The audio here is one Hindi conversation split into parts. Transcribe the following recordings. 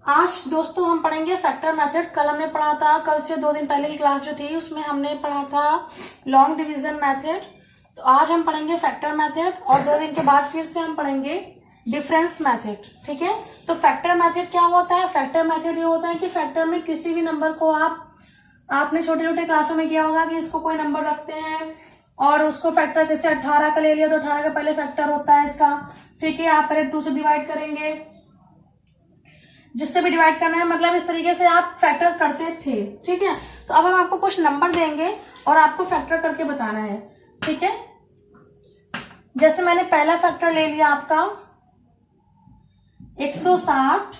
आज दोस्तों हम पढ़ेंगे फैक्टर मेथड। कल हमने पढ़ा था, कल से 2 दिन पहले की क्लास जो थी उसमें हमने पढ़ा था लॉन्ग डिवीजन मेथड। तो आज हम पढ़ेंगे फैक्टर मेथड और 2 दिन के बाद फिर से हम पढ़ेंगे डिफरेंस मेथड। ठीक है, तो फैक्टर मेथड क्या होता है? फैक्टर मेथड ये होता है कि फैक्टर में किसी भी नंबर को आपने छोटे छोटे क्लासों में किया होगा कि इसको कोई नंबर रखते हैं और उसको फैक्टर जैसे 18 का ले लिया तो 18 का पहले फैक्टर होता है इसका। ठीक है, आप पहले 2 से डिवाइड करेंगे, जिससे भी डिवाइड करना है, मतलब इस तरीके से आप फैक्टर करते थे। ठीक है, तो अब हम आपको कुछ नंबर देंगे और आपको फैक्टर करके बताना है। ठीक है, जैसे मैंने पहला फैक्टर ले लिया आपका 160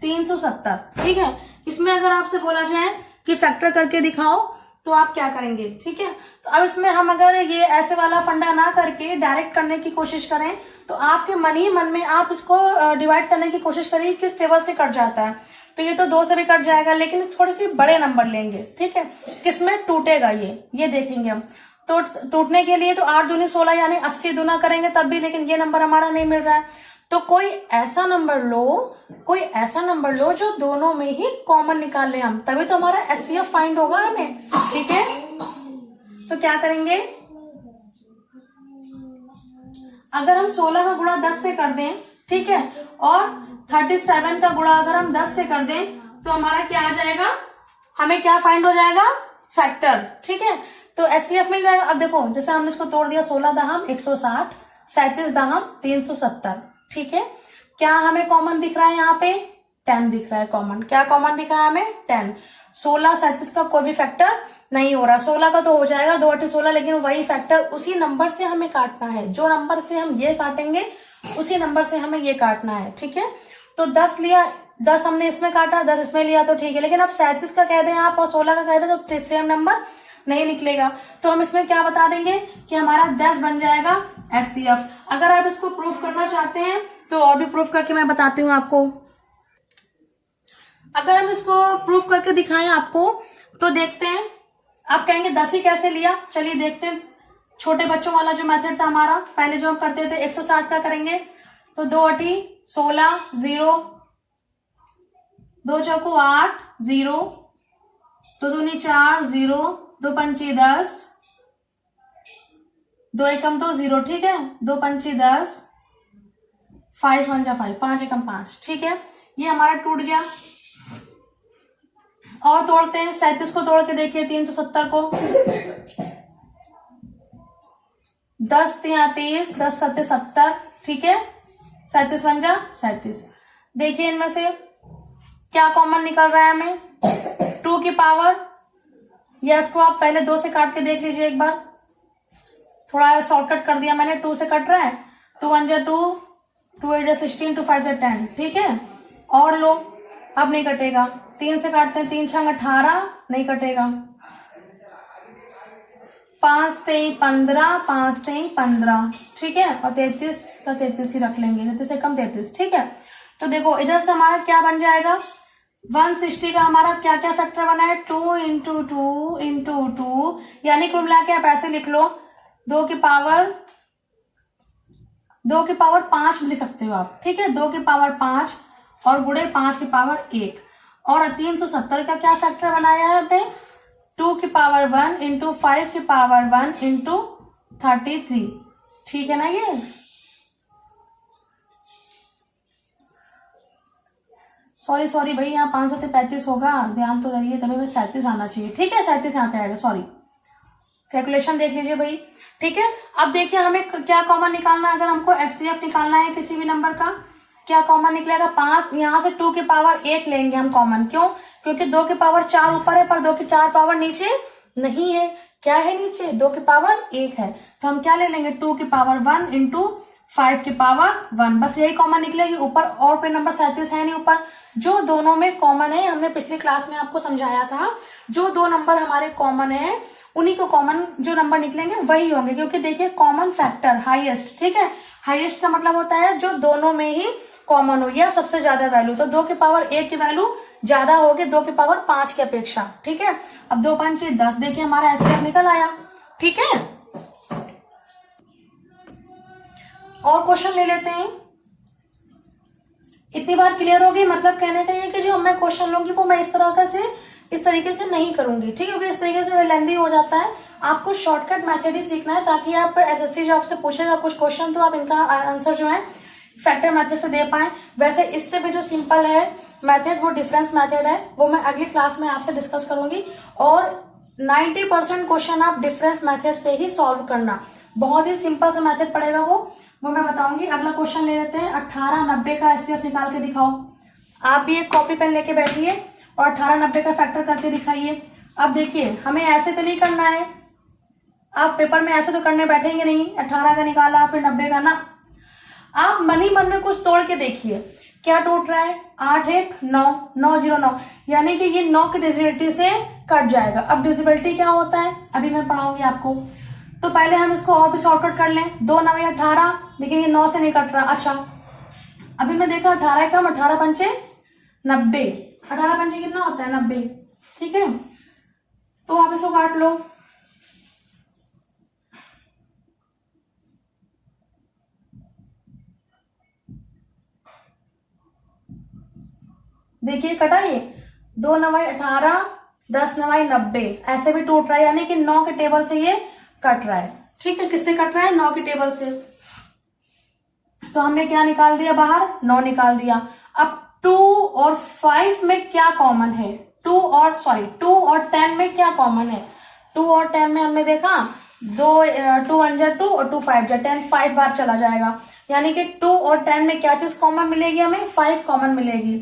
370। ठीक है, इसमें अगर आपसे बोला जाए कि फैक्टर करके दिखाओ तो आप क्या करेंगे? ठीक है, तो अब इसमें हम अगर ये ऐसे वाला फंडा ना करके डायरेक्ट करने की कोशिश करें तो आपके मन ही मन में आप इसको डिवाइड करने की कोशिश करिए किस टेबल से कट जाता है। तो ये तो 2 से भी कट जाएगा, लेकिन थोड़े से बड़े नंबर लेंगे। ठीक है, किसमें टूटेगा ये देखेंगे हम। तो टूटने के लिए तो 8 दूनी 16 यानी 80 दूना करेंगे तब भी, लेकिन ये नंबर हमारा नहीं मिल रहा है। तो कोई ऐसा नंबर लो जो दोनों में ही कॉमन निकाल ले हम, तभी तो हमारा एचसीएफ फाइंड होगा हमें। ठीक है, तो क्या करेंगे? अगर हम 16 का गुणा 10 से कर दें, ठीक है, और 37 का गुणा अगर हम 10 से कर दें तो हमारा क्या आ जाएगा? हमें क्या फाइंड हो जाएगा? फैक्टर। ठीक है, तो एचसीएफ मिल जाएगा। अब देखो, जैसे हमने इसको तोड़ दिया, 16 दहम 160, 37 दहम 370। ठीक है, क्या हमें कॉमन दिख रहा है? यहाँ पे 10 दिख रहा है कॉमन। क्या कॉमन दिख रहा है हमें? 10। 16 37 का कोई भी फैक्टर नहीं हो रहा। 16 का तो हो जाएगा 2 8 16, लेकिन वही फैक्टर उसी नंबर से हमें काटना है। जो नंबर से हम ये काटेंगे उसी नंबर से हमें ये काटना है। ठीक है, तो 10 लिया, 10 हमने इसमें काटा, 10 इसमें लिया तो ठीक है, लेकिन अब 37 का कह दें आप और 16 का कह दें तो सेम नंबर नहीं निकलेगा। तो हम इसमें क्या बता देंगे कि हमारा 10 बन जाएगा एचसीएफ। अगर आप इसको प्रूफ करना चाहते हैं तो और भी प्रूफ करके मैं बताती हूँ आपको। अगर हम इसको प्रूफ करके दिखाएं आपको तो देखते हैं। आप कहेंगे 10 ही कैसे लिया? चलिए देखते हैं। छोटे बच्चों वाला जो मेथड था हमारा, पहले जो हम करते थे 160 का करेंगे तो 2 8 16 0, 2 चौको 8 0, 2 दूनी 4 0, 2 पंची 10, 2 एकम 2 0। ठीक है, 2 पंची 10, 5 1 जा 5, 5 एकम 5। ठीक है, ये हमारा टूट गया। और तोड़ते हैं, 37 को तोड़ के देखिए, 370 को, 10 3 30, 10 7 70। ठीक है, 37 1 जा 37। देखिए इनमें से क्या कॉमन निकल रहा है हमें? 2 की पावर, या इसको आप पहले 2 से काट के देख लीजिए एक बार। थोड़ा शॉर्टकट कर दिया मैंने, 2 से कट रहा है। 2 1 जा 2, 2 8 जा 16, 2 5 जा 10। ठीक है, और लो, अब नहीं कटेगा। 3 से काटते हैं, 3 6 18, नहीं कटेगा। 5 3 15, 5 3 15। ठीक है, और 33 का 33 ही रख लेंगे, 33 से कम 33। ठीक है, तो देखो इधर से हमारा क्या बन जाएगा? 160 का हमारा क्या क्या फैक्टर बना है? 2 इंटू 2 इंटू 2, यानी कुल मिला के आप ऐसे लिख लो, 2 की पावर 5 लिख सकते हो आप। ठीक है, 2 की पावर 5 और गुणे 5 की पावर 1। और 370 का क्या फैक्टर बनाया है आपने? 2 की पावर 1 इंटू 5 की पावर 1 इंटू 33। ठीक है ना? ये सॉरी भाई, यहाँ 5 7 35 होगा, ध्यान तो दीजिए, तभी में 37 आना चाहिए। ठीक है, 37 यहाँ पे आएगा, सॉरी, कैलकुलेशन देख लीजिए भाई। ठीक है, अब देखिए हमें क्या कॉमन निकालना है। अगर हमको एचसीएफ निकालना है किसी भी नंबर का, क्या कॉमन निकलेगा? 5, यहाँ से 2 की पावर 1 लेंगे हम कॉमन। क्यों? क्योंकि 2 की पावर 4 ऊपर है पर 2 की 4 पावर नीचे नहीं है। क्या है नीचे? 2 की पावर 1 है, तो हम क्या ले लेंगे? 2 की पावर 1 इंटू 5 की पावर 1, बस यही कॉमन निकलेगी। ऊपर और कोई नंबर 37 है नहीं ऊपर। जो दोनों में कॉमन है, हमने पिछली क्लास में आपको समझाया था, जो 2 नंबर हमारे कॉमन है उन्हीं को कॉमन जो नंबर निकलेंगे वही होंगे। क्योंकि देखिए कॉमन फैक्टर हाईएस्ट, ठीक है, हाईएस्ट का मतलब होता है जो दोनों में ही कॉमन हो या सबसे ज्यादा वैल्यू। तो 2 की पावर 1 की वैल्यू ज्यादा होगी 2 की पावर 5 की अपेक्षा। ठीक है, अब 2 5 10, देखिए हमारा एचसीएफ निकल आया। ठीक है, और क्वेश्चन ले लेते हैं। इतनी बार क्लियर होगी? मतलब कहने का ये कि जो मैं क्वेश्चन लूंगी वो मैं इस तरीके से नहीं करूंगी, ठीक है, क्योंकि इस तरीके से लेंदी हो जाता है। आपको शॉर्टकट मेथड ही सीखना है ताकि आप एसएससी जब आपसे पूछेगा कुछ क्वेश्चन तो आप इनका आंसर जो है फैक्टर मेथड से दे पाए। वैसे इससे भी जो सिंपल है मेथड वो डिफरेंस मेथड है, वो मैं अगली क्लास में आपसे डिस्कस करूंगी। और 90% क्वेश्चन आप डिफरेंस मेथड से ही सॉल्व करना, बहुत ही सिंपल सा मेथड पड़ेगा वो मैं बताऊंगी। अगला क्वेश्चन ले लेते हैं, 1890 का एचसीएफ निकाल के दिखाओ। आप भी एक कॉपी पेन लेके बैठिए और 1890 का फैक्टर करके दिखाइए। अब देखिए हमें ऐसे तो नहीं करना है, आप पेपर में ऐसे तो करने बैठेंगे नहीं, 18 का निकाला फिर 90 का ना। आप मन ही मन में कुछ तोड़ के देखिए क्या टूट रहा है, 8 1 9 9 0 9, यानी कि ये 9 की डिविजिबिलिटी से कट जाएगा। अब डिविजिबिलिटी क्या होता है अभी मैं पढ़ाऊंगी आपको, तो पहले हम इसको और भी शॉर्टकट कर लें। 2 9 18, लेकिन ये 9 से नहीं कट रहा। अच्छा अभी मैं देखा 18 कम, 18 पंचे 90, 18 पंचे कितना होता है 90, ठीक है, तो आप इसको काट लो। देखिए कटा ये 2 9 18, 10 9 90, ऐसे भी टूट रहा है, यानी कि 9 के टेबल से ये कट रहा है, ठीक है। किससे कट रहा है? 9 के टेबल से। तो हमने क्या निकाल दिया बाहर? 9 निकाल दिया। अब 2 और 5 में क्या कॉमन है? 2 और 10 में क्या कॉमन है? 2 और 10 में हमने देखा 2 अंजा 2 और 2 5 जा 10, 5 बार चला जाएगा, यानी कि 2 और 10 में क्या चीज कॉमन मिलेगी? हमें 5 कॉमन मिलेगी।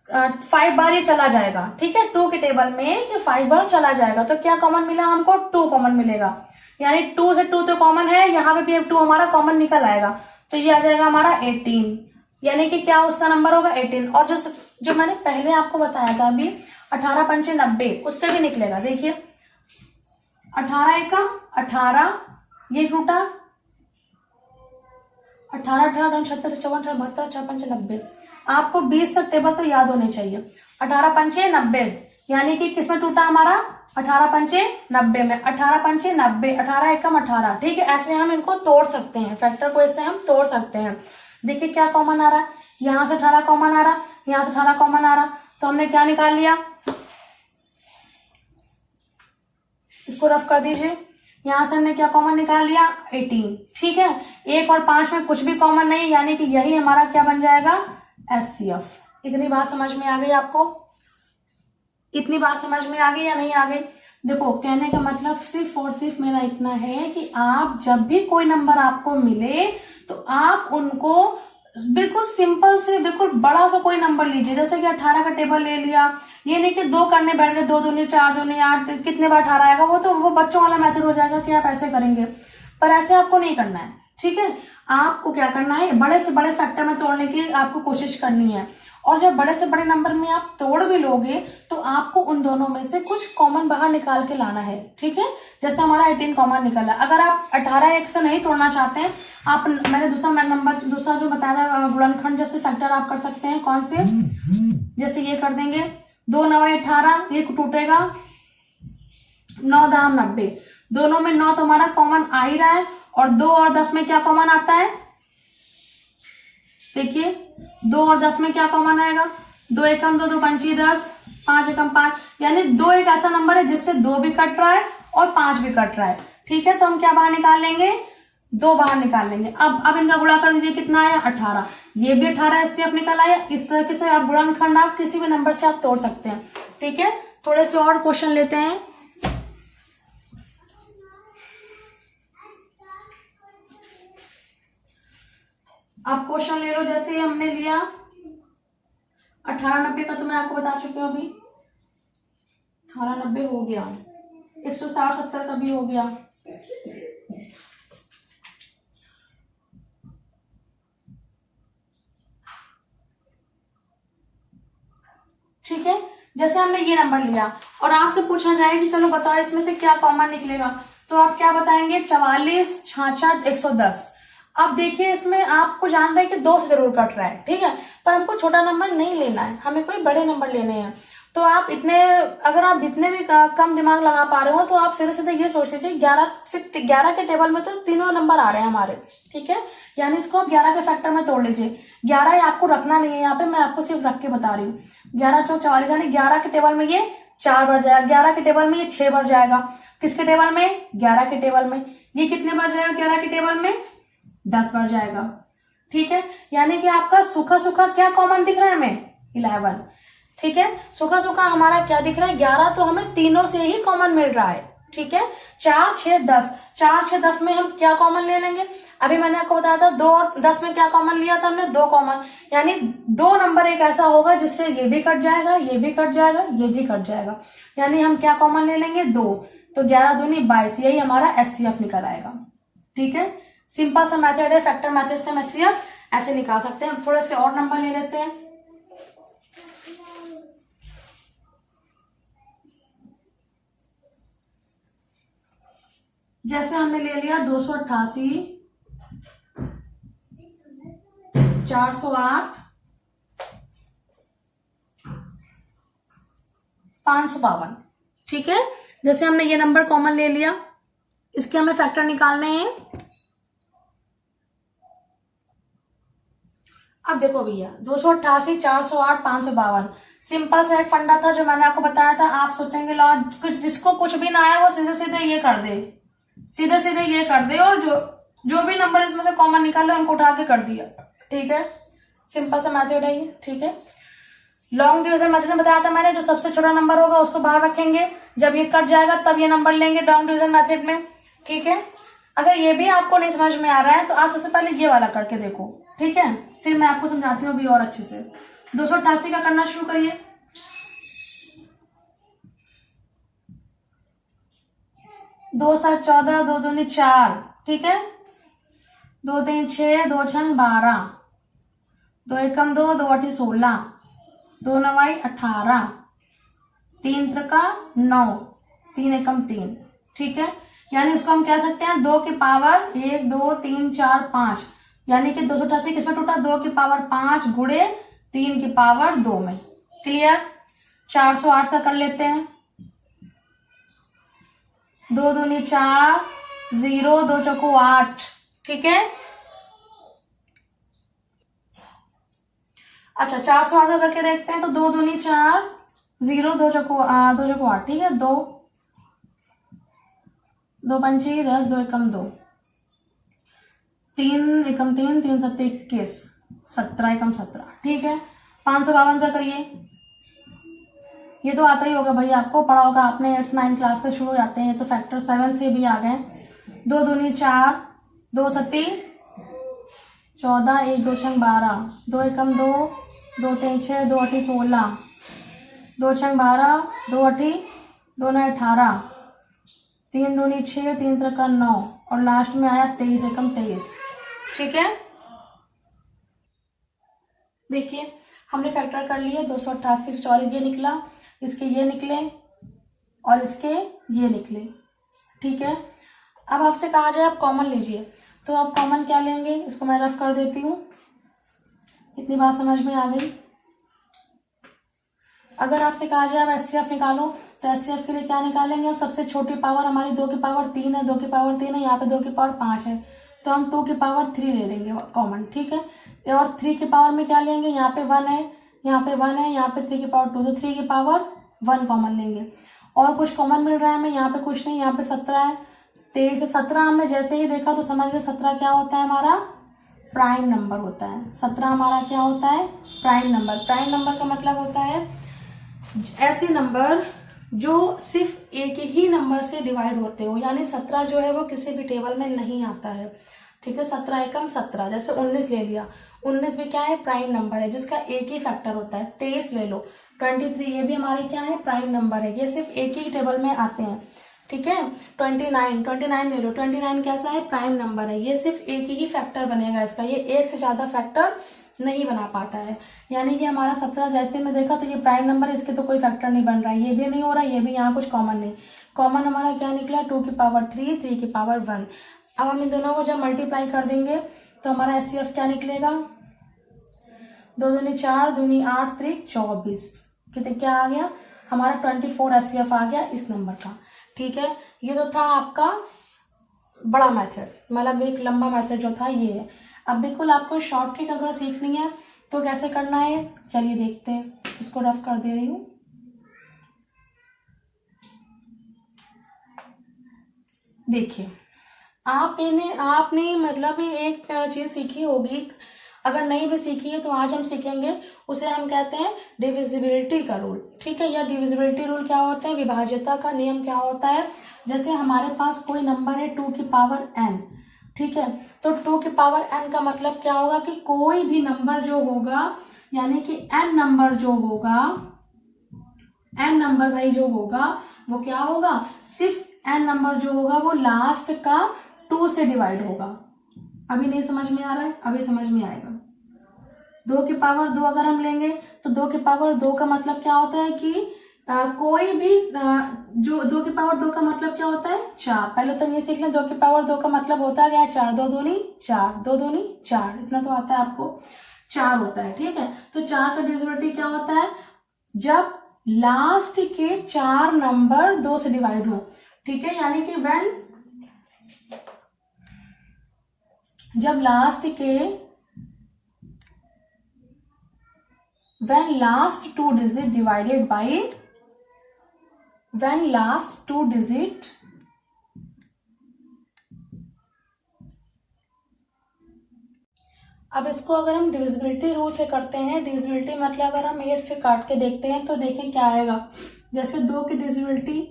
5 बार ये चला जाएगा, ठीक है, 2 के टेबल में ये 5 बार चला जाएगा। तो क्या कॉमन मिला हमको? 2 कॉमन मिलेगा, यानी 2 से 2 तो कॉमन है, यहाँ पे भी 2 हमारा कॉमन निकल आएगा, तो ये आ जाएगा हमारा 18, यानी कि क्या उसका नंबर होगा 18। और जो मैंने पहले आपको बताया था अभी 18 पंचे 90, उससे भी निकलेगा। देखिए 18 एकम 18, ये टूटा 18 18 76 54 72 4 5 90। आपको 20 तक टेबल तो याद होने चाहिए। 18 पंचे 90, यानी कि किसमें टूटा हमारा? 18 पंचे 90 में। 18 पंचे 90, 18 एकम 18, ठीक है। ऐसे हम इनको तोड़ सकते हैं, फैक्टर को ऐसे हम तोड़ सकते हैं। देखिए क्या कॉमन आ रहा है, यहां से 18 कॉमन आ रहा, यहां से 18 कॉमन आ रहा, तो हमने क्या निकाल लिया? इसको रफ कर दीजिए, यहां से हमने क्या कॉमन निकाल लिया? 18, ठीक है। 1 और 5 में कुछ भी कॉमन नहीं, यानी कि यही हमारा क्या बन जाएगा? एचसीएफ। इतनी बात समझ में आ गई आपको? इतनी बात समझ में आ गई या नहीं आ गई? देखो कहने का मतलब सिर्फ और सिर्फ मेरा इतना है कि आप जब भी कोई नंबर आपको मिले तो आप उनको बिल्कुल सिंपल से बिल्कुल बड़ा सा कोई नंबर लीजिए। जैसे कि 18 का टेबल ले लिया, ये नहीं कि 2 करने बैठ गए, 2 दूनी 4 दूनी 8, कितने बार 18 आएगा, वो बच्चों वाला मेथड हो जाएगा कि आप ऐसे करेंगे, पर ऐसे आपको नहीं करना है, ठीक है। आपको क्या करना है? बड़े से बड़े फैक्टर में तोड़ने की आपको कोशिश करनी है, और जब बड़े से बड़े नंबर में आप तोड़ भी लोगे तो आपको उन दोनों में से कुछ कॉमन बाहर निकाल के लाना है, ठीक है। जैसे हमारा 18 कॉमन निकला। अगर आप 18 एक से नहीं तोड़ना चाहते हैं, आप मैंने दूसरा जो बताया गुणनखंड जैसे फैक्टर आप कर सकते हैं। कौन से? जैसे ये कर देंगे 2 9 18, ये टूटेगा 9 दाम 90, दोनों में 9 तो हमारा कॉमन आ ही रहा है, और 2 और 10 में क्या कॉमन आता है? देखिए 2 और 10 में क्या कॉमन आएगा? 2 एकम 2, 2 पंची 10, 5 एकम 5, यानी 2 एक ऐसा नंबर है जिससे 2 भी कट रहा है और 5 भी कट रहा है, ठीक है। तो हम क्या बाहर निकाल लेंगे? 2 बाहर निकाल लेंगे। अब इनका गुणा कर दीजिए, कितना आया? 18, ये भी 18 एचसीएफ निकल आया। इस तरीके से आप गुणनखंड आप किसी भी नंबर से आप तोड़ सकते हैं, ठीक है। थोड़े से और क्वेश्चन लेते हैं। आप क्वेश्चन ले लो, जैसे हमने लिया 18 90 का, तो मैं आपको बता चुकी हूँ अभी 18 90 हो गया, 160 70 का भी हो गया, ठीक है। जैसे हमने ये नंबर लिया और आपसे पूछा जाए कि चलो बताओ इसमें से क्या कॉमन निकलेगा, तो आप क्या बताएंगे? 44 66 110। अब देखिए इसमें आपको जान रहा है कि 2 से जरूर कट रहा है, ठीक है, पर हमको छोटा नंबर नहीं लेना है, हमें कोई बड़े नंबर लेने हैं। तो आप इतने, अगर आप जितने भी कम दिमाग लगा पा रहे हो तो आप सीधे सीधे ये सोच लीजिए 11 के टेबल में तो तीनों नंबर आ रहे हैं हमारे, ठीक है, यानी इसको आप 11 के फैक्टर में तोड़ लीजिए। 11 आपको रखना नहीं है यहाँ पे, मैं आपको सिर्फ रख के बता रही हूँ। 11 चौक 44, यानी 11 के टेबल में ये 4 बार जाएगा, 11 के टेबल में ये 6 बार जाएगा, किसके टेबल में, 11 के टेबल में। ये कितने बार जाएगा 11 के टेबल में, 10 बार जाएगा, ठीक है। यानी कि आपका सूखा सूखा क्या कॉमन दिख रहा है हमें, 11, ठीक है। सूखा सूखा हमारा क्या दिख रहा है, 11 तो हमें तीनों से ही कॉमन मिल रहा है, ठीक है। 4 6 10, 4 6 10 में हम क्या कॉमन ले लेंगे, अभी मैंने आपको बताया था 2 और 10 में क्या कॉमन लिया था हमने, 2 कॉमन, यानी 2 नंबर एक ऐसा होगा जिससे ये भी कट जाएगा, ये भी कट जाएगा, ये भी कट जाएगा, यानी हम क्या कॉमन ले लेंगे, 2, तो 11 दूनी 22, यही हमारा एचसीएफ निकल आएगा, ठीक है। सिंपल सा मेथड है, फैक्टर मेथड से हम एचसीएफ ऐसे निकाल सकते हैं। थोड़े से और नंबर ले लेते हैं। जैसे हमने ले लिया 288, 408, 552, ठीक है। जैसे हमने ये नंबर कॉमन ले लिया, इसके हमें फैक्टर निकालने हैं। अब देखो भैया 288, 408, 552, सिंपल सा एक फंडा था जो मैंने आपको बताया था। आप सोचेंगे लॉ कुछ, जिसको कुछ भी ना आए वो सीधे सीधे ये कर दे, सीधे सीधे ये कर दे, और जो भी नंबर इसमें से कॉमन निकाले उनको उठा के कर दिया, ठीक है। सिंपल सा मेथड है ये, ठीक है। लॉन्ग डिवीजन मेथड में बताया था मैंने, जो सबसे छोटा नंबर होगा उसको बाहर रखेंगे, जब ये कट जाएगा तब ये नंबर लेंगे लॉन्ग डिवीजन मेथड में, ठीक है। अगर ये भी आपको नहीं समझ में आ रहा है तो आप सबसे पहले ये वाला करके देखो, ठीक है, फिर मैं आपको समझाती हूँ अभी और अच्छे से। 288 का करना शुरू करिए। 2 7 14, 2 दूनी 4, ठीक है, 2 3 6, 2 6 12, 2 एकम 2, 2 8 16, 2 9 18, 3 त्रिका 9, 3 एकम 3, ठीक है। यानी उसको हम कह सकते हैं 2 की पावर 1 2 3 4 5, यानी कि 288 किसमें टूटा, 2 की पावर 5 गुणे 3 की पावर 2 में, क्लियर। 408 का कर लेते हैं। 2 दूनी 4, 0, 2 चौको 8, ठीक है। अच्छा 408 का करके देखते हैं, तो 2 दूनी 4, 0, 2 चौको 8, ठीक है। 2 2 पंची 10, 2 एकम 2, 3 एकम 3, 3 सत्ते 21, 17 एकम 17, ठीक है। 552 का करिए। ये तो आता ही होगा भाई, आपको पढ़ा होगा आपने, 8th 9th क्लास से शुरू हो जाते हैं ये तो, फैक्टर 7 से भी आ गए। 2 दूनी 4, 2 सत्ती 14, 1 2 6 12, 2 एकम 2, 2 3 6, 2 8 16, 2 6 12, 2 8 2 9 18, 3 दूनी 6, 3 त्रिका 9, और लास्ट में आया 23 एकम 23, ठीक है। देखिए हमने फैक्टर कर लिए, 288 44 ये निकला, इसके ये निकले और इसके ये निकले, ठीक है। अब आपसे कहा जाए आप कॉमन लीजिए, तो आप कॉमन क्या लेंगे, इसको मैं रफ कर देती हूँ, इतनी बात समझ में आ गई। अगर आपसे कहा जाए अब एचसीएफ निकालो, तो एचसीएफ के लिए क्या निकालेंगे, अब सबसे छोटी पावर हमारी 2 की पावर 3 है, 2 की पावर 3 है, यहाँ पे 2 की पावर 5 है, तो हम 2 की पावर 3 ले लेंगे कॉमन, ठीक है। और 3 की पावर में क्या लेंगे, यहाँ पे 1 है, यहाँ पे 1 है, यहाँ पे 3 की पावर 2, तो 3 की पावर 1 कॉमन लेंगे। और कुछ कॉमन मिल रहा है हमें, यहाँ पे कुछ नहीं, यहाँ पे 17 है, 23 से 17 हमने जैसे ही देखा तो समझ गए 17 क्या होता है, हमारा प्राइम नंबर होता है। 17 हमारा क्या होता है, प्राइम नंबर। प्राइम नंबर का मतलब होता है ऐसे नंबर जो सिर्फ एक ही नंबर से डिवाइड होते हो, यानी 17 जो है वो किसी भी टेबल में नहीं आता है, ठीक है। 17 एकम 17, जैसे 19 ले लिया, 19 भी क्या है, प्राइम नंबर है जिसका एक ही फैक्टर होता है। 23 ले लो, 23 ये भी हमारे क्या है, प्राइम नंबर है, ये सिर्फ एक ही टेबल में आते हैं, ठीक है। 29 ले लो, 29 कैसा है, प्राइम नंबर है, ये सिर्फ एक ही फैक्टर बनेगा इसका, ये एक से ज्यादा फैक्टर नहीं बना पाता है। यानी कि हमारा 17 जैसे में देखा तो ये प्राइम नंबर है, इसके तो कोई फैक्टर नहीं बन रहा है, ये भी नहीं हो रहा, ये भी, यहाँ कुछ कॉमन नहीं। कॉमन हमारा क्या निकला, 2 की पावर 3, 3 की पावर 1। अब हम इन दोनों को जब मल्टीप्लाई कर देंगे तो हमारा एचसीएफ क्या निकलेगा, 2 दूनी 4, दूनी 8, 3 24, कितने क्या आ गया, हमारा 24 SCF आ गया इस नंबर का। ठीक है, ये तो था आपका बड़ा मेथड, मतलब एक लंबा मेथड जो था ये है। अब बिल्कुल आपको शॉर्ट ट्रिक अगर सीखनी है तो कैसे करना है, चलिए देखते हैं। इसको रफ कर दे रही हूँ। देखिए, आपने मतलब एक चीज सीखी होगी, अगर नहीं भी सीखी है तो आज हम सीखेंगे। उसे हम कहते हैं डिविजिबिलिटी का रूल। ठीक है, यह डिविजिबिलिटी रूल क्या होता है, विभाज्यता का नियम क्या होता है। जैसे हमारे पास कोई नंबर है 2 की पावर n, ठीक है, तो 2 की पावर n का मतलब क्या होगा कि कोई भी नंबर जो होगा, यानी कि n नंबर जो होगा, n नंबर भाई जो होगा वो क्या होगा, सिर्फ n नंबर जो होगा वो लास्ट का 2 से डिवाइड होगा। अभी नहीं समझ में आ रहा है, अभी समझ में आएगा। 2 की पावर 2 अगर हम लेंगे तो 2 की पावर 2 का मतलब क्या होता है कि कोई भी जो 2 की पावर 2 का मतलब क्या होता है, 4। पहले तो ये सीख लें, 2 की पावर 2 का मतलब होता है 4, 2 दूनी 4, 2 दूनी 4, इतना तो आता है आपको, 4 होता है। ठीक है, तो 4 का डिविजिबिलिटी क्या होता है, जब लास्ट के 4 नंबर 2 से डिवाइड हो। ठीक है, यानी कि जब last 2 digit divided by last 2 digit अब इसको अगर हम डिविजिबिलिटी रूल से करते हैं, डिविजिबिलिटी मतलब अगर हम 8 से काट के देखते हैं तो देखें क्या आएगा। जैसे 2 की डिविजिबिलिटी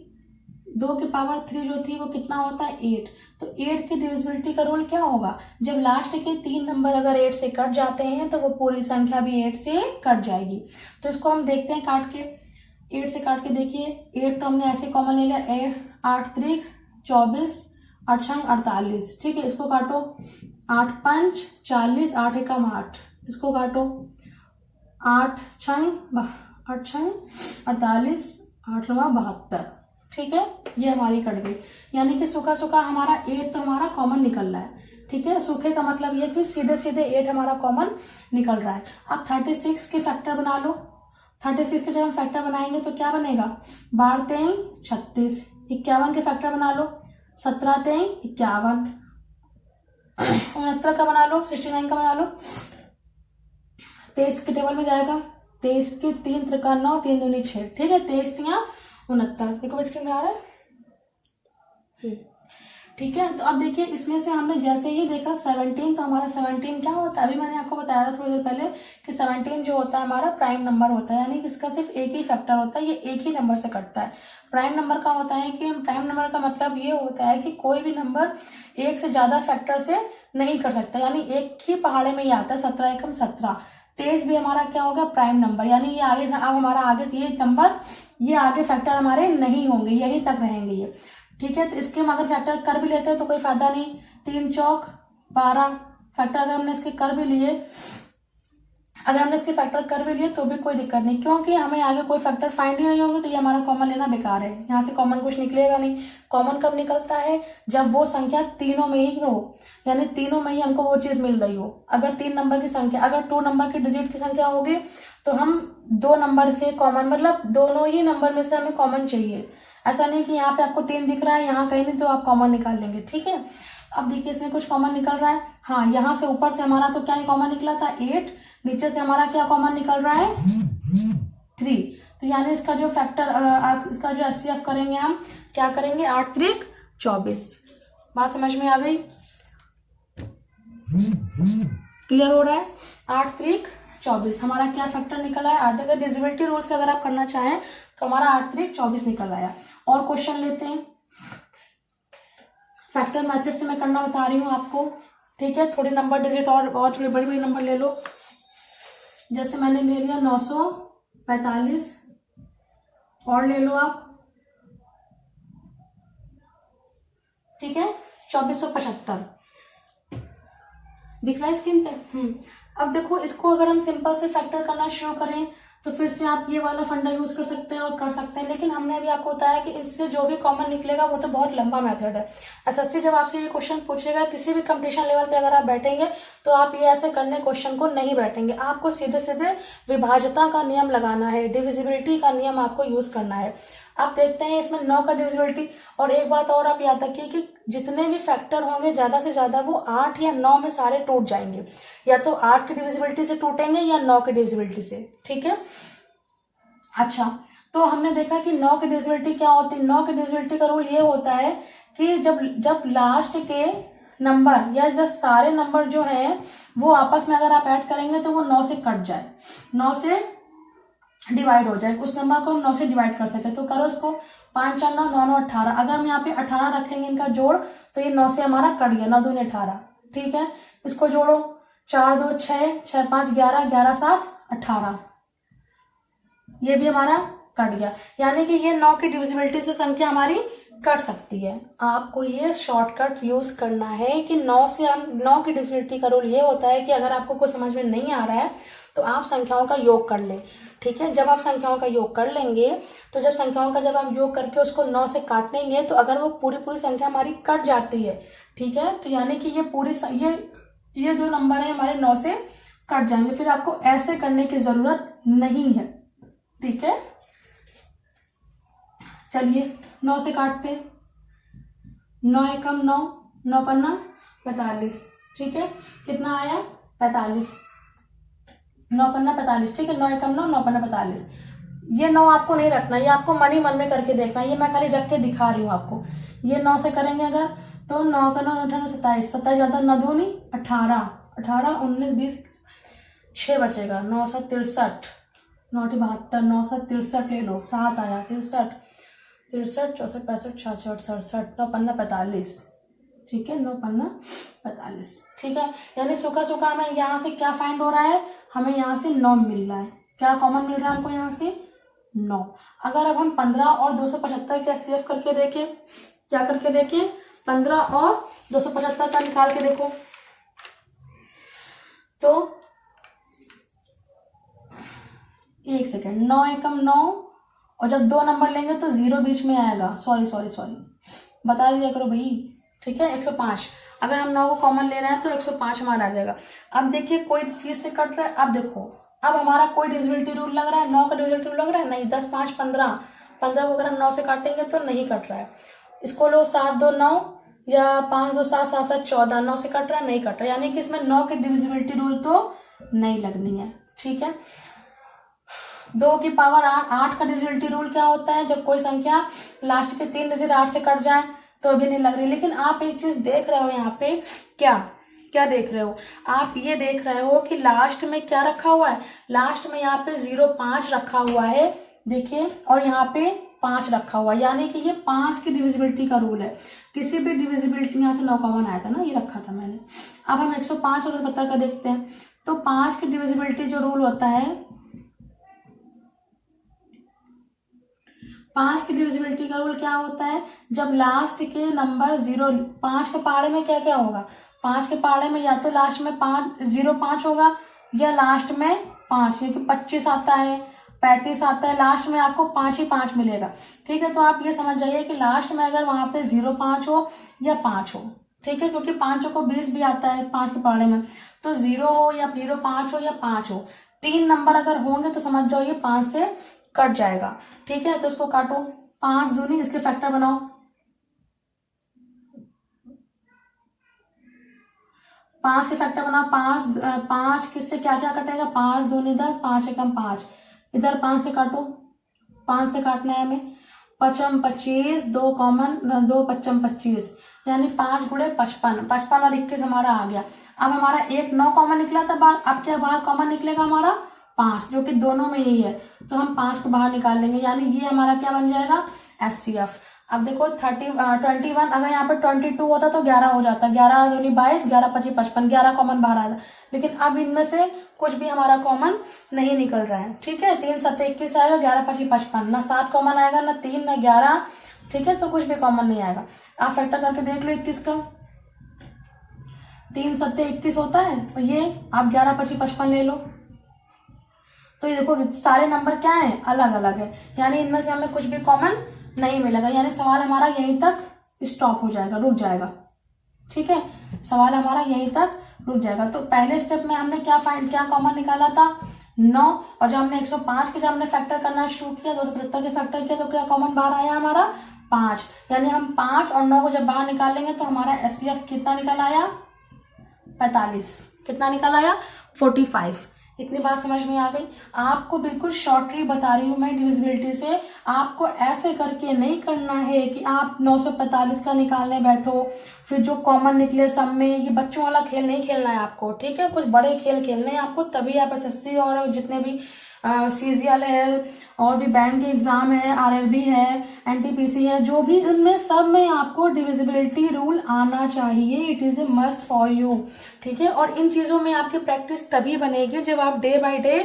2 की पावर 3 जो थी वो कितना होता है, 8। तो 8 की डिविजिबिलिटी का रूल क्या होगा, जब लास्ट के 3 नंबर अगर 8 से कट जाते हैं तो वो पूरी संख्या भी 8 से कट जाएगी। तो इसको हम देखते हैं काट के, 8 से काट के देखिए। 8 तो हमने ऐसे कॉमन ले लिया, 8 त्रिक 24, 8 छंग 48। ठीक है, इसको काटो, 8 पंच 40, 8 एकम 8, इसको काटो, 8 छंग 48, 8 नवा 72। ठीक है, ये हमारी कट गई, यानी कि सूखा सूखा हमारा 8 तो हमारा कॉमन निकल रहा है। ठीक है, सूखे का मतलब ये कि सीधे सीधे 8 हमारा कॉमन निकल रहा है। अब 36 के फैक्टर बना लो। 36 के जब हम फैक्टर बनाएंगे तो क्या बनेगा, 12 3 36। 51 के फैक्टर बना लो, 17 3 51। 69 का बना लो, 69 का बना लो। 23 के टेबल में जाएगा, 23 के 3 त्रिका 9, 3 दूनी 6। ठीक है, 23 3 69। देखो स्क्रीन में आ रहा है। ठीक है, तो अब देखिए इसमें से हमने जैसे ही देखा 17, तो हमारा 17 क्या होता है, अभी मैंने आपको बताया था थोड़ी देर पहले कि 17 जो होता है हमारा प्राइम नंबर होता है, यानी कि इसका सिर्फ एक ही फैक्टर होता है, ये एक ही नंबर से कटता है। प्राइम नंबर का होता है कि प्राइम नंबर का मतलब ये होता है कि कोई भी नंबर एक से ज्यादा फैक्टर से नहीं कर सकता, यानी एक ही पहाड़े में ही आता है। 17 एकम 17। 23 भी हमारा क्या होगा, प्राइम नंबर, यानी ये आगे, अब हमारा आगे से ये नंबर, ये आगे फैक्टर हमारे नहीं होंगे, यहीं तक रहेंगे ये। ठीक है, तो इसके हम अगर फैक्टर कर भी लेते हैं तो कोई फायदा नहीं। 3 चौक 12 फैक्टर अगर हमने इसके कर भी लिए, अगर हमने इसके फैक्टर कर भी लिए तो भी कोई दिक्कत नहीं, क्योंकि हमें आगे कोई फैक्टर फाइंड ही नहीं होंगे, तो ये हमारा कॉमन लेना बेकार है। यहाँ से कॉमन कुछ निकलेगा नहीं। कॉमन कब निकलता है, जब वो संख्या तीनों में ही हो, यानी तीनों में ही हमको वो चीज मिल रही हो। अगर 3 नंबर की संख्या, अगर 2 नंबर की डिजिट की संख्या होगी तो हम 2 नंबर से कॉमन, मतलब दोनों ही नंबर में से हमें कॉमन चाहिए। ऐसा नहीं कि यहाँ पे आपको 3 दिख रहा है, यहाँ कहीं नहीं, तो आप कॉमन निकाल लेंगे। ठीक है, अब देखिए इसमें कुछ कॉमन निकल रहा है। हाँ, यहाँ से ऊपर से हमारा तो क्या कॉमन निकला था, 8। नीचे से हमारा क्या कॉमन निकल रहा है, 3। तो यानी इसका जो फैक्टर, इसका जो एचसीएफ करेंगे हम, क्या करेंगे, 8 त्रिक 24। बात समझ में आ गई, क्लियर हो रहा है। 8 त्रिक 24 हमारा क्या फैक्टर निकल आया, 8। अगर डिविजिबिलिटी रूल से अगर आप करना चाहें तो हमारा 8 त्रिक 24 निकल आया। और क्वेश्चन लेते हैं, फैक्टर मेथड से मैं करना बता रही हूँ आपको। ठीक है, थोड़ी नंबर डिजिट और थोड़ी बड़ी बड़ी नंबर ले लो। जैसे मैंने ले लिया 945, और ले लो आप, ठीक है, 2475 दिख रहा है स्क्रीन पे। अब देखो, इसको अगर हम सिंपल से फैक्टर करना शुरू करें तो फिर से आप ये वाला फंडा यूज कर सकते हैं और कर सकते हैं। लेकिन हमने अभी आपको बताया कि इससे जो भी कॉमन निकलेगा वो तो बहुत लंबा मेथड है। एसएससी जब आपसे ये क्वेश्चन पूछेगा किसी भी कंपटीशन लेवल पे अगर आप बैठेंगे तो आप ये ऐसे करने क्वेश्चन को नहीं बैठेंगे। आपको सीधे सीधे विभाज्यता का नियम लगाना है, डिविजिबिलिटी का नियम आपको यूज करना है। आप देखते हैं इसमें 9 का डिविजिबिलिटी। और एक बात और आप याद रखिए कि जितने भी फैक्टर होंगे ज्यादा से ज्यादा वो 8 या 9 में सारे टूट जाएंगे, या तो 8 की डिविजिबिलिटी से टूटेंगे या 9 की डिविजिबिलिटी से। ठीक है, अच्छा, तो हमने देखा कि 9 की डिविजिबिलिटी क्या होती है। 9 की डिविजिबिलिटी का रूल ये होता है कि जब लास्ट के नंबर या जब सारे नंबर जो है वो आपस में अगर आप ऐड करेंगे तो वो 9 से कट जाए, 9 से डिवाइड हो जाए, उस नंबर को हम 9 से डिवाइड कर सके। तो करो इसको, 5 4 9 9 9 18। अगर हम यहाँ पे 18 रखेंगे इनका जोड़ तो ये 9 से हमारा कट गया, 9 दूनी 18। ठीक है, इसको जोड़ो, 4 2 6 6 5 11 11 7 18, ये भी हमारा कट गया। यानी कि ये 9 की डिविजिबिलिटी से संख्या हमारी कट सकती है। आपको ये शॉर्टकट यूज करना है कि 9 से हम 9 की डिविजिबिलिटी का रूल ये होता है कि अगर आपको कुछ समझ में नहीं आ रहा है तो आप संख्याओं का योग कर ले। ठीक है, जब आप संख्याओं का योग कर लेंगे तो जब संख्याओं का जब आप योग करके उसको 9 से काटेंगे तो अगर वो पूरी पूरी संख्या हमारी कट जाती है, ठीक है, तो यानी कि ये पूरी ये जो नंबर है हमारे 9 से कट जाएंगे। फिर आपको ऐसे करने की जरूरत नहीं है। ठीक है, चलिए 9 से काटते, 9 एकम 9, 9 पन्ना 45। ठीक है, कितना आया 45, 9 पन्ना 45। ठीक है, 9 एकम 9, 9 पन्ना 45। ये 9 आपको नहीं रखना, ये आपको मन ही मन में करके देखना, ये मैं खाली रख के दिखा रही हूँ आपको। ये 9 से करेंगे अगर तो 9 का 9 18 27, 27 ज्यादा 9 दूनी 18, 18 19 20 6 बचेगा, 9 7 63, 9 72, 9 7 63 ले लो, 7 आया 63 63 64 65 66 67, 9 पन्ना 45। ठीक है, 9 पन्ना 45। ठीक है, यानी सूखा सूखा हमें यहाँ से क्या फाइंड हो रहा है, हमें यहाँ से 9 मिल रहा है। क्या कॉमन मिल रहा है हमको यहाँ से 9। अगर अब हम 15 और 275 का एचसीएफ करके देखें, क्या करके देखें, 15 और 275 का निकाल के देखो तो 1 सेकेंड, 9 एकम 9 और जब 2 नंबर लेंगे तो 0 बीच में आएगा। सॉरी बता दिया करो भाई। ठीक है, 105। अगर हम 9 को कॉमन ले रहे हैं तो 105 हमारा आ जाएगा। अब देखिए कोई चीज से कट रहा है, अब देखो अब हमारा कोई डिविजिबिलिटी रूल लग रहा है, 9 का डिविजिबिलिटी रूल लग रहा है नहीं। 10 5 15, 15 को अगर हम 9 से काटेंगे तो नहीं कट रहा है। इसको लो 7 2 9 या 5 2 7 7 7 14, 9 से कट रहा है नहीं कट रहा है, यानी कि इसमें 9 की डिविजिबिलिटी रूल तो नहीं लगनी है। ठीक है, 2 की पावर 8 का डिविजिबिलिटी रूल क्या होता है, जब कोई संख्या लास्ट के 3 डिजिट 8 से कट जाए तो अभी नहीं लग रही। लेकिन आप एक चीज देख रहे हो यहाँ पे, क्या देख रहे हो आप, ये देख रहे हो कि लास्ट में क्या रखा हुआ है, लास्ट में यहाँ पे 05 रखा हुआ है, देखिए, और यहाँ पे 5 रखा हुआ है, यानी कि ये 5 की डिविजिबिलिटी का रूल है। किसी भी डिविजिबिलिटी, यहाँ से 9 कॉमन आया था ना, ये रखा था मैंने। अब हम 105 और 72 का देखते हैं तो 5 की डिविजिबिलिटी जो रूल होता है, 5 की डिविजिबिलिटी का रूल क्या होता है, जब लास्ट के नंबर 5 के पहाड़े में क्या क्या होगा, 5 के पहाड़े में या तो लास्ट में 05 होगा या लास्ट में 5, क्योंकि 25 आता है 35 आता है, लास्ट में आपको 5 ही 5 मिलेगा। ठीक है, तो आप ये समझ जाइए कि लास्ट में अगर वहां पे 05 हो या 5 हो, ठीक है, क्योंकि 5 को 20 भी आता है 5 के पहाड़े में, तो 0 हो या 05 हो या 5 हो, 3 नंबर अगर होंगे तो समझ जाओ ये 5 से कट जाएगा। ठीक है, तो इसको काटो, 5 दूनी, इसके फैक्टर बनाओ, 5 के फैक्टर बनाओ, 5 किससे क्या क्या कटेगा, 5 दूनी 10, 5 एकम 5, इधर 5 से काटो, 5 से काटना है हमें, 5 25, 2 कॉमन, 2 5 25, यानी 5 गुणे 55, 55 और 21 हमारा आ गया। अब हमारा एक 9 कॉमन निकला था बाहर, अब क्या बाहर कॉमन निकलेगा हमारा 5, जो कि दोनों में ही है, तो हम 5 को बाहर निकाल लेंगे, यानी ये हमारा क्या बन जाएगा एचसीएफ। अब देखो 21, अगर यहाँ पे 22 होता तो 11 हो जाता, 11 दूनी 22, 11 25 55, 11 कॉमन बाहर आया था। लेकिन अब इनमें से कुछ भी हमारा कॉमन नहीं निकल रहा है। ठीक है, 3 7 21 आएगा, 11 25 55, ना 7 कॉमन आएगा, ना 3 ना 11। ठीक है, तो कुछ भी कॉमन नहीं आएगा। आप फैक्टर करके देख लो 21 का, 3 7 21 होता है, और ये आप 11 25 55 ले लो, तो ये देखो सारे नंबर क्या है, अलग अलग है, यानी इनमें से हमें कुछ भी कॉमन नहीं मिलेगा, यानी सवाल हमारा यहीं तक स्टॉप हो जाएगा, रुक जाएगा। ठीक है, सवाल हमारा यहीं तक रुक जाएगा। तो पहले स्टेप में हमने क्या कॉमन निकाला था 9, और जब हमने 105 के जब हमने फैक्टर करना शुरू किया 275 के फैक्टर किया तो क्या कॉमन बाहर आया हमारा 5, यानी हम 5 और 9 को जब बाहर निकालेंगे तो हमारा एचसीएफ कितना निकल आया 45, कितना निकल आया 45। इतनी बात समझ में आ गई। आपको बिल्कुल शॉर्ट ट्रिक बता रही हूँ मैं डिविजिबिलिटी से, आपको ऐसे करके नहीं करना है कि आप 945 का निकालने बैठो फिर जो कॉमन निकले सब में, ये बच्चों वाला खेल नहीं खेलना है आपको। ठीक है, कुछ बड़े खेल खेलने हैं आपको, तभी आप एसएससी और जितने भी सीजीएल है और भी बैंक के एग्जाम है, आरआरबी है, एनटीपीसी है, जो भी उनमें सब में आपको डिविजिबिलिटी रूल आना चाहिए। It is a must for you. ठीक है, और इन चीजों में आपकी प्रैक्टिस तभी बनेगी जब आप डे बाय डे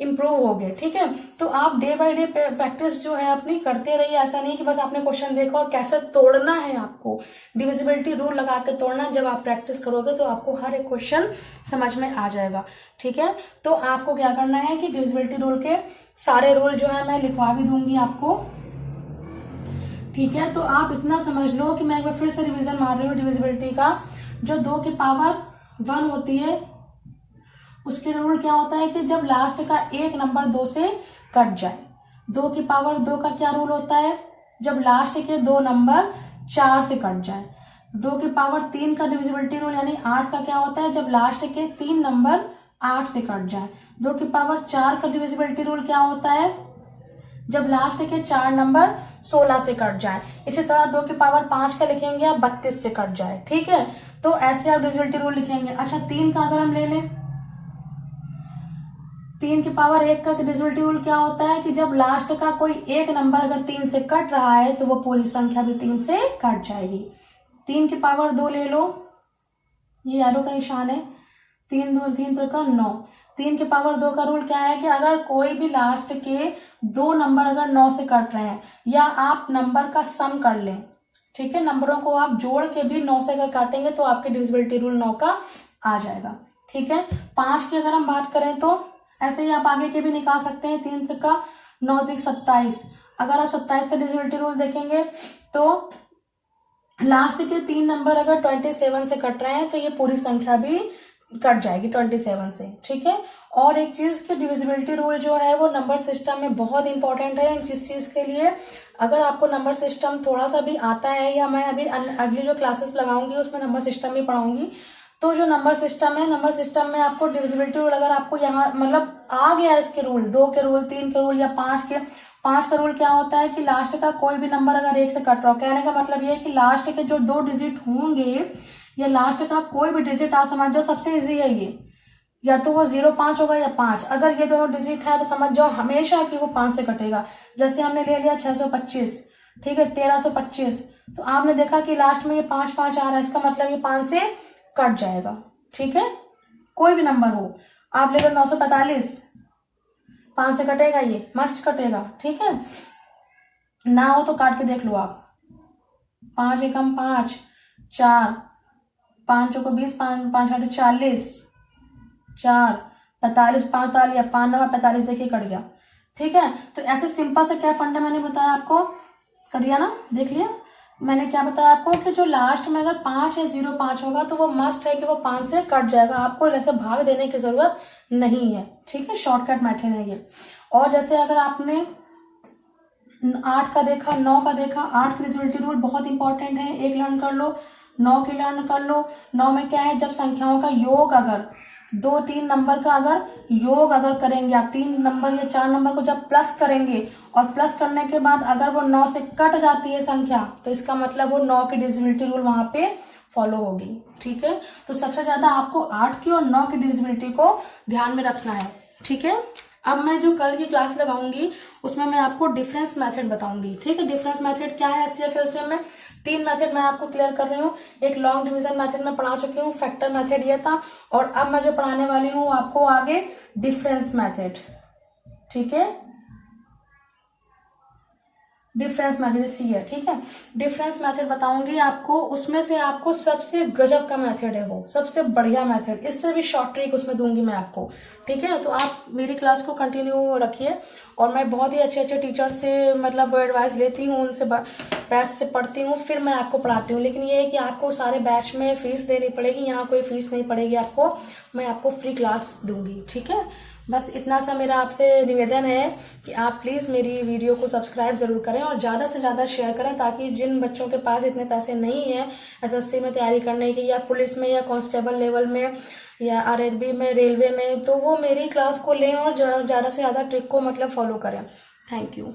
इम्प्रूव होगे। ठीक है, तो आप डे बाय डे प्रैक्टिस जो है अपनी करते रहिए। ऐसा नहीं कि बस आपने क्वेश्चन देखा और कैसे तोड़ना है, आपको डिविजिबिलिटी रूल लगा के तोड़ना है। जब आप प्रैक्टिस करोगे तो आपको हर एक क्वेश्चन समझ में आ जाएगा। ठीक है, तो आपको क्या करना है कि डिविजिबिलिटी रूल के सारे रूल जो है मैं लिखवा भी दूंगी आपको। ठीक है, तो आप इतना समझ लो कि मैं एक बार फिर से रिवीजन मार रही हूँ डिविजिबिलिटी का। जो 2 की पावर 1 होती है उसके रूल क्या होता है कि जब लास्ट का एक नंबर 2 से कट जाए। 2 की पावर 2 का क्या रूल होता है, जब लास्ट के 2 नंबर 4 से कट जाए। 2 की पावर 3 का डिविजिबिलिटी रूल यानी 8 का क्या होता है, जब लास्ट के 3 नंबर 8 से कट जाए। 2 की पावर 4 का डिविजिबिलिटी रूल क्या होता है, जब लास्ट के 4 नंबर 16 से कट जाए। इसी तरह 2 की पावर 5 का लिखेंगे आप 32 से कट जाए। ठीक है, तो ऐसे आप डिविजिबिलिटी रूल लिखेंगे। अच्छा, 3 का अगर हम ले लें, 3 की पावर 1 का डिविजिबिलिटी रूल क्या होता है कि जब लास्ट का कोई एक नंबर अगर 3 से कट रहा है तो वो पूरी संख्या भी 3 से कट जाएगी। 3 की पावर 2 ले लो, ये एरो का निशान है, 3 2 3 3 का 9। 3 की पावर 2 का रूल क्या है कि अगर कोई भी लास्ट के 2 नंबर अगर 9 से कट रहे हैं या आप नंबर का सम कर लें। ठीक है, नंबरों को आप जोड़ के भी 9 से अगर काटेंगे तो आपके डिविजिबिलिटी रूल 9 का आ जाएगा। ठीक है, 5 की अगर हम बात करें तो ऐसे ही आप आगे के भी निकाल सकते हैं। 3 का 9 3 27, अगर आप 27 का डिविजिबिलिटी रूल देखेंगे तो लास्ट के 3 नंबर अगर 27 से कट रहे हैं तो ये पूरी संख्या भी कट जाएगी 27 से। ठीक है, और एक चीज की डिविजिबिलिटी रूल जो है वो नंबर सिस्टम में बहुत इंपॉर्टेंट है। जिस चीज के लिए अगर आपको नंबर सिस्टम थोड़ा सा भी आता है, या मैं अभी अगली जो क्लासेस लगाऊंगी उसमें नंबर सिस्टम भी पढ़ाऊंगी, तो जो नंबर सिस्टम है, नंबर सिस्टम में आपको डिविजिबिलिटी रूल अगर आपको यहाँ मतलब आ गया इसके रूल, 2 के रूल, 3 के रूल या 5 का रूल क्या होता है कि लास्ट का कोई भी नंबर अगर 1 से कट रहा हो, कहने का मतलब ये है कि लास्ट के जो 2 डिजिट होंगे या लास्ट का कोई भी डिजिट आप समझ जाओ सबसे इजी है ये, या तो वो 0 5 होगा या 5। अगर ये दोनों डिजिट है तो समझ जाओ हमेशा कि वो 5 से कटेगा। जैसे हमने ले लिया 625, ठीक है, 1325, तो आपने देखा कि लास्ट में ये 5 5 आ रहा है, इसका मतलब ये 5 से कट जाएगा। ठीक है, कोई भी नंबर हो, आप ले लो 945, 5 से कटेगा, ये मस्ट कटेगा। ठीक है, ना हो तो काट के देख लो आप। 5 एकम 5, 4, 5 चौको 20, 5 8 40, 4 45, 5 तालिया 5 9 45, देखिए कट गया। ठीक है, तो ऐसे सिंपल से क्या फंडा मैंने बताया आपको, कट गया ना, देख लिया मैंने क्या बताया आपको कि जो लास्ट में अगर 5 या 0 5 होगा तो वो मस्ट है कि वो 5 से कट जाएगा, आपको ऐसे भाग देने की जरूरत नहीं है। ठीक है, शॉर्टकट मेथड है ये। और जैसे अगर आपने 8 का देखा, 9 का देखा, 8 की डिविजिबिलिटी रूल बहुत इंपॉर्टेंट है, एक लर्न कर लो, 9 की लर्न कर लो। 9 में क्या है, जब संख्याओं का योग अगर 2 3 नंबर का अगर योग अगर करेंगे आप, 3 नंबर या 4 नंबर को जब प्लस करेंगे और प्लस करने के बाद अगर वो 9 से कट जाती है संख्या, तो इसका मतलब वो 9 की डिविजिबिलिटी रूल वहां पे फॉलो होगी। ठीक है, तो सबसे ज्यादा आपको 8 की और 9 की डिविजिबिलिटी को ध्यान में रखना है। ठीक है, अब मैं जो कल की क्लास लगाऊंगी उसमें मैं आपको डिफरेंस मेथड बताऊंगी। ठीक है, डिफरेंस मेथड क्या है, एचसीएफ एलसीएम में 3 मेथड मैं आपको क्लियर कर रही हूँ। एक लॉन्ग डिवीजन मेथड में पढ़ा चुकी हूँ, फैक्टर मेथड ये था, और अब मैं जो पढ़ाने वाली हूँ आपको आगे डिफरेंस मेथड। ठीक है, डिफरेंस मेथड सी है, ठीक है। डिफरेंस मेथड बताऊंगी आपको, उसमें से आपको सबसे गजब का मेथड है वो, सबसे बढ़िया मेथड, इससे भी शॉर्ट ट्रिक उसमें दूंगी मैं आपको, ठीक है। तो आप मेरी क्लास को कंटिन्यू रखिए, और मैं बहुत ही अच्छे अच्छे टीचर से मतलब एडवाइस लेती हूँ, उनसे बैच से पढ़ती हूँ, फिर मैं आपको पढ़ाती हूँ। लेकिन ये है कि आपको सारे बैच में फीस देनी पड़ेगी, यहाँ कोई फीस नहीं पड़ेगी आपको, मैं आपको फ्री क्लास दूंगी, ठीक है। बस इतना सा मेरा आपसे निवेदन है कि आप प्लीज़ मेरी वीडियो को सब्सक्राइब ज़रूर करें और ज़्यादा से ज़्यादा शेयर करें, ताकि जिन बच्चों के पास इतने पैसे नहीं हैं एसएससी में तैयारी करने के, या पुलिस में, या कांस्टेबल लेवल में, या आरआरबी में, रेलवे में, तो वो मेरी क्लास को लें और ज़्यादा से ज़्यादा ट्रिक को मतलब फॉलो करें। Thank you.